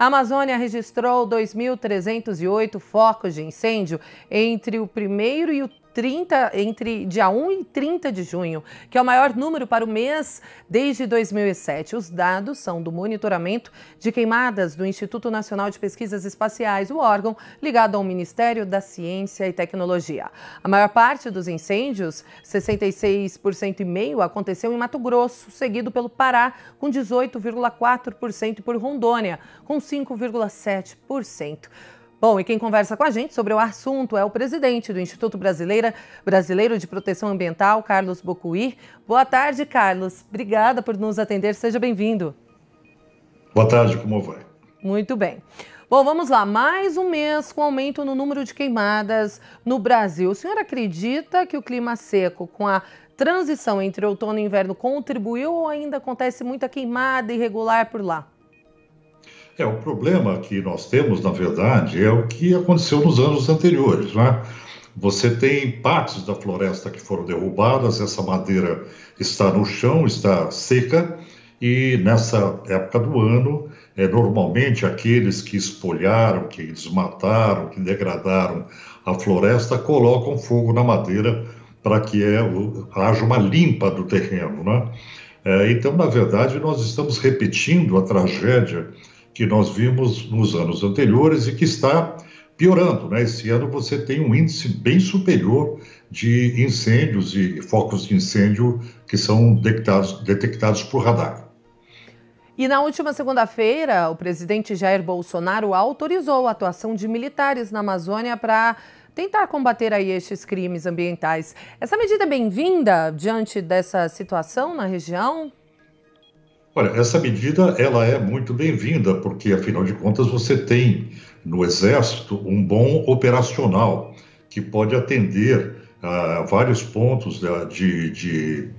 A Amazônia registrou 2.308 focos de incêndio entre o primeiro e o entre dia 1 e 30 de junho, que é o maior número para o mês desde 2007. Os dados são do monitoramento de queimadas do Instituto Nacional de Pesquisas Espaciais, o órgão ligado ao Ministério da Ciência e Tecnologia. A maior parte dos incêndios, 66,5%, aconteceu em Mato Grosso, seguido pelo Pará, com 18,4%, e por Rondônia, com 5,7%. Bom, e quem conversa com a gente sobre o assunto é o presidente do Instituto Brasileiro de Proteção Ambiental, Carlos Bocuí. Boa tarde, Carlos. Obrigada por nos atender. Seja bem-vindo. Boa tarde, como vai? Muito bem. Bom, vamos lá. Mais um mês com aumento no número de queimadas no Brasil. O senhor acredita que o clima seco, com a transição entre outono e inverno, contribuiu ou ainda acontece muita queimada irregular por lá? O problema que nós temos, na verdade, é o que aconteceu nos anos anteriores, né? Você tem partes da floresta que foram derrubadas, essa madeira está no chão, está seca, e nessa época do ano, normalmente aqueles que espolharam, que desmataram, que degradaram a floresta, colocam fogo na madeira para que haja uma limpa do terreno, né? Então, na verdade, nós estamos repetindo a tragédia que nós vimos nos anos anteriores e que está piorando, né? Esse ano você tem um índice bem superior de incêndios e focos de incêndio que são detectados por radar. E na última segunda-feira, o presidente Jair Bolsonaro autorizou a atuação de militares na Amazônia para tentar combater aí estes crimes ambientais. Essa medida é bem-vinda diante dessa situação na região? Olha, essa medida ela é muito bem-vinda, porque, afinal de contas, você tem no Exército um bom operacional que pode atender a vários pontos de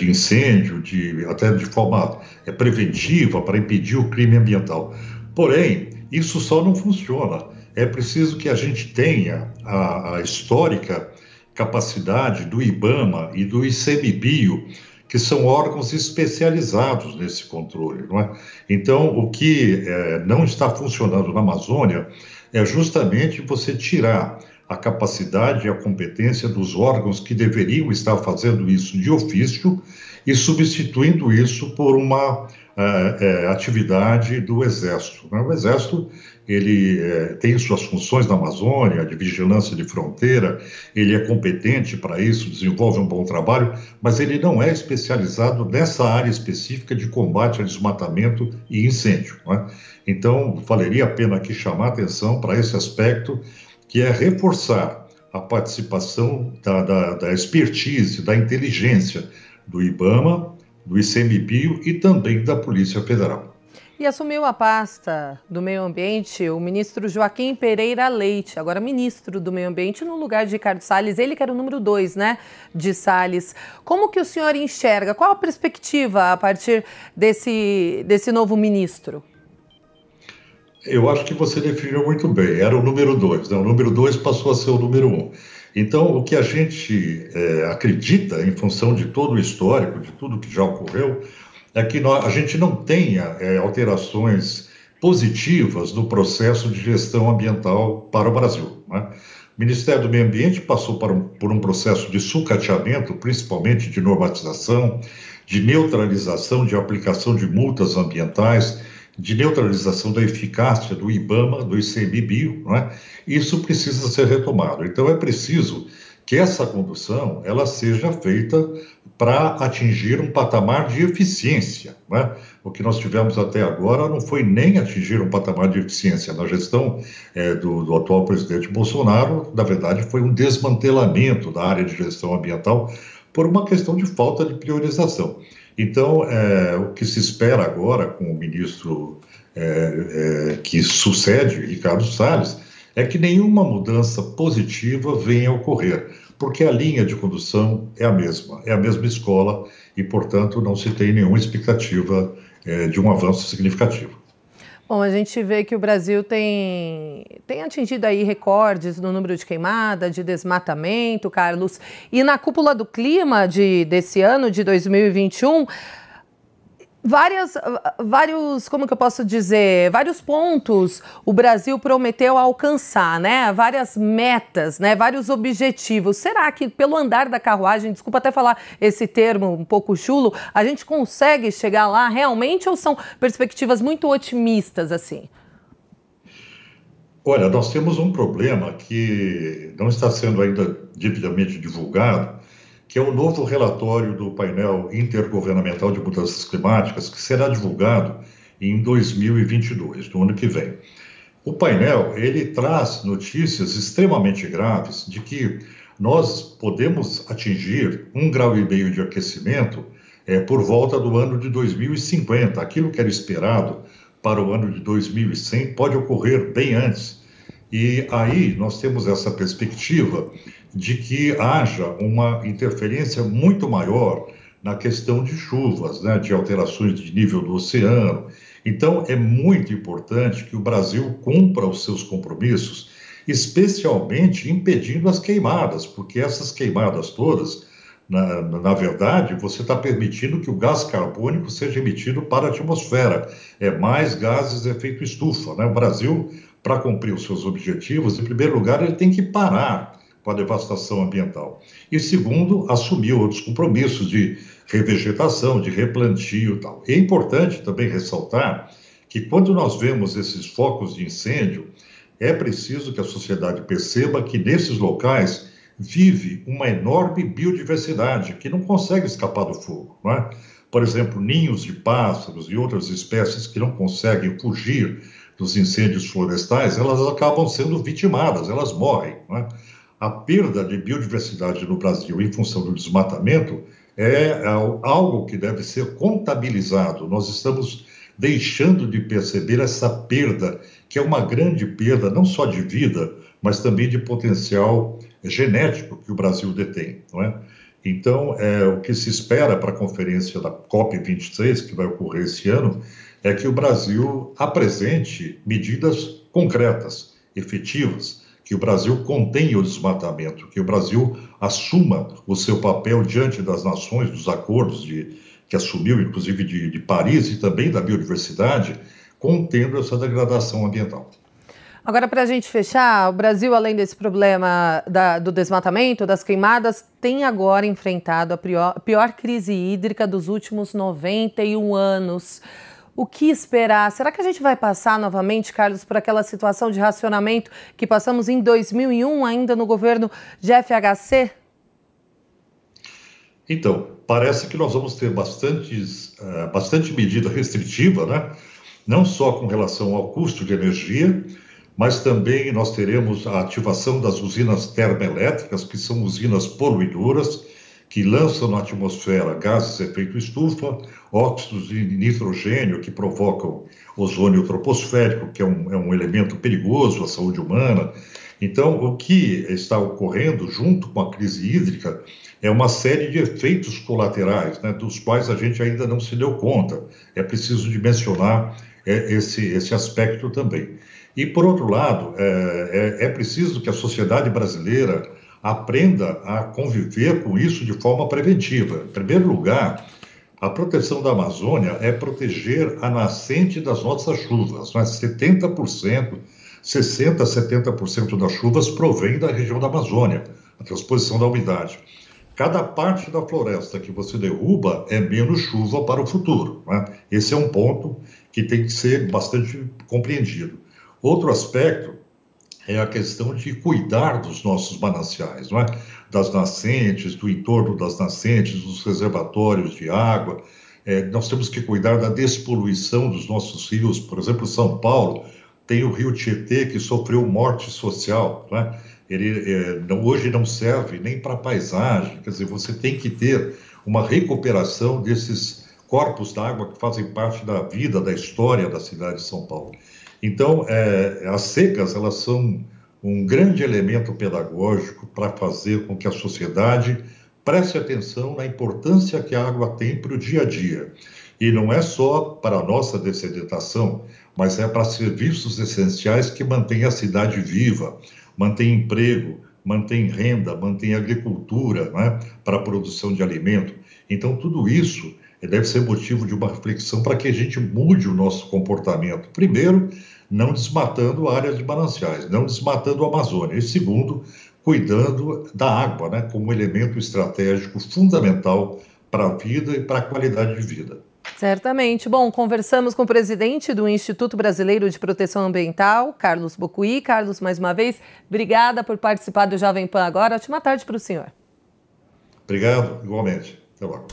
incêndio, até de forma preventiva, para impedir o crime ambiental. Porém, isso só não funciona. É preciso que a gente tenha a histórica capacidade do IBAMA e do ICMBio, que são órgãos especializados nesse controle, não é? Então, o que não está funcionando na Amazônia é justamente você tirar a capacidade e a competência dos órgãos que deveriam estar fazendo isso de ofício e substituindo isso por uma atividade do Exército, né? O Exército, ele tem suas funções na Amazônia, de vigilância de fronteira, ele é competente para isso, desenvolve um bom trabalho, mas ele não é especializado nessa área específica de combate a desmatamento e incêndio, né? Então, valeria a pena aqui chamar a atenção para esse aspecto, que é reforçar a participação da expertise, da inteligência do IBAMA, do ICMBio e também da Polícia Federal. E assumiu a pasta do Meio Ambiente o ministro Joaquim Pereira Leite, agora ministro do Meio Ambiente, no lugar de Ricardo Salles, ele que era o número 2, né, de Salles. Como que o senhor enxerga? Qual a perspectiva a partir desse novo ministro? Eu acho que você definiu muito bem, era o número 2, né? O número 2 passou a ser o número 1. Então, o que a gente acredita, em função de todo o histórico, de tudo que já ocorreu, é que a gente não tenha alterações positivas no processo de gestão ambiental para o Brasil, né? O Ministério do Meio Ambiente passou por um processo de sucateamento, principalmente de normatização, de neutralização, de aplicação de multas ambientais, de neutralização da eficácia do IBAMA, do ICMBio, não é? Isso precisa ser retomado. Então, é preciso que essa condução ela seja feita para atingir um patamar de eficiência, né? O que nós tivemos até agora não foi nem atingir um patamar de eficiência. Na gestão do atual presidente Bolsonaro, na verdade, foi um desmantelamento da área de gestão ambiental por uma questão de falta de priorização. Então, o que se espera agora com o ministro que sucede Ricardo Salles é que nenhuma mudança positiva venha a ocorrer, porque a linha de condução é a mesma escola e, portanto, não se tem nenhuma expectativa de um avanço significativo. Bom, a gente vê que o Brasil tem atingido aí recordes no número de queimada, de desmatamento, Carlos. E na cúpula do clima desse ano, de 2021, Vários, como que eu posso dizer, vários pontos o Brasil prometeu alcançar, né? Várias metas, né? Vários objetivos. Será que pelo andar da carruagem, desculpa até falar esse termo um pouco chulo, a gente consegue chegar lá realmente ou são perspectivas muito otimistas assim? Olha, nós temos um problema que não está sendo ainda devidamente divulgado, que é o novo relatório do painel intergovernamental de mudanças climáticas, que será divulgado em 2022, no ano que vem. O painel, ele traz notícias extremamente graves de que nós podemos atingir 1,5 graus de aquecimento por volta do ano de 2050. Aquilo que era esperado para o ano de 2100 pode ocorrer bem antes. E aí nós temos essa perspectiva de que haja uma interferência muito maior na questão de chuvas, né, de alterações de nível do oceano. Então, é muito importante que o Brasil cumpra os seus compromissos, especialmente impedindo as queimadas, porque essas queimadas todas, na verdade, você está permitindo que o gás carbônico seja emitido para a atmosfera. É mais gases de efeito estufa, né? O Brasil, para cumprir os seus objetivos, em primeiro lugar, ele tem que parar com a devastação ambiental. E segundo, assumir outros compromissos de revegetação, de replantio e tal. É importante também ressaltar que quando nós vemos esses focos de incêndio, é preciso que a sociedade perceba que nesses locais vive uma enorme biodiversidade que não consegue escapar do fogo, não é? Por exemplo, ninhos de pássaros e outras espécies que não conseguem fugir dos incêndios florestais, elas acabam sendo vitimadas, elas morrem, não é? A perda de biodiversidade no Brasil em função do desmatamento é algo que deve ser contabilizado. Nós estamos deixando de perceber essa perda, que é uma grande perda, não só de vida, mas também de potencial genético que o Brasil detém, não é? Então, o que se espera para a conferência da COP26, que vai ocorrer esse ano, é que o Brasil apresente medidas concretas, efetivas, que o Brasil contenha o desmatamento, que o Brasil assuma o seu papel diante das nações, dos acordos que assumiu, inclusive de Paris e também da biodiversidade, contendo essa degradação ambiental. Agora, para a gente fechar, o Brasil, além desse problema do desmatamento, das queimadas, tem agora enfrentado a pior crise hídrica dos últimos 91 anos. O que esperar? Será que a gente vai passar novamente, Carlos, por aquela situação de racionamento que passamos em 2001, ainda no governo de FHC? Então, parece que nós vamos ter bastante medida restritiva, né? Não só com relação ao custo de energia, mas também nós teremos a ativação das usinas termoelétricas, que são usinas poluidoras, que lançam na atmosfera gases de efeito estufa, óxidos de nitrogênio, que provocam ozônio troposférico, que é um elemento perigoso à saúde humana. Então, o que está ocorrendo junto com a crise hídrica é uma série de efeitos colaterais, né, dos quais a gente ainda não se deu conta. É preciso de mencionar esse aspecto também. E, por outro lado, é preciso que a sociedade brasileira aprenda a conviver com isso de forma preventiva. Em primeiro lugar, a proteção da Amazônia é proteger a nascente das nossas chuvas. Né? 70%, 60%, 70% das chuvas provém da região da Amazônia, a transposição da umidade. Cada parte da floresta que você derruba é menos chuva para o futuro. Né? Esse é um ponto que tem que ser bastante compreendido. Outro aspecto é a questão de cuidar dos nossos mananciais, não é? Das nascentes, do entorno das nascentes, dos reservatórios de água. Nós temos que cuidar da despoluição dos nossos rios. Por exemplo, São Paulo tem o rio Tietê, que sofreu morte social, né? Ele hoje não serve nem para paisagem, quer dizer, você tem que ter uma recuperação desses corpos d'água que fazem parte da vida, da história da cidade de São Paulo. Então, as secas, elas são um grande elemento pedagógico para fazer com que a sociedade preste atenção na importância que a água tem para o dia a dia. E não é só para a nossa dessedentação, mas é para serviços essenciais que mantêm a cidade viva, mantém emprego, mantém renda, mantém agricultura, né, para a produção de alimento. Então, tudo isso deve ser motivo de uma reflexão para que a gente mude o nosso comportamento. Primeiro, não desmatando áreas de mananciais, não desmatando a Amazônia. E segundo, cuidando da água, né, como elemento estratégico fundamental para a vida e para a qualidade de vida. Certamente. Bom, conversamos com o presidente do Instituto Brasileiro de Proteção Ambiental, Carlos Bocuí. Carlos, mais uma vez, obrigada por participar do Jovem Pan Agora. Ótima tarde para o senhor. Obrigado, igualmente. Até logo.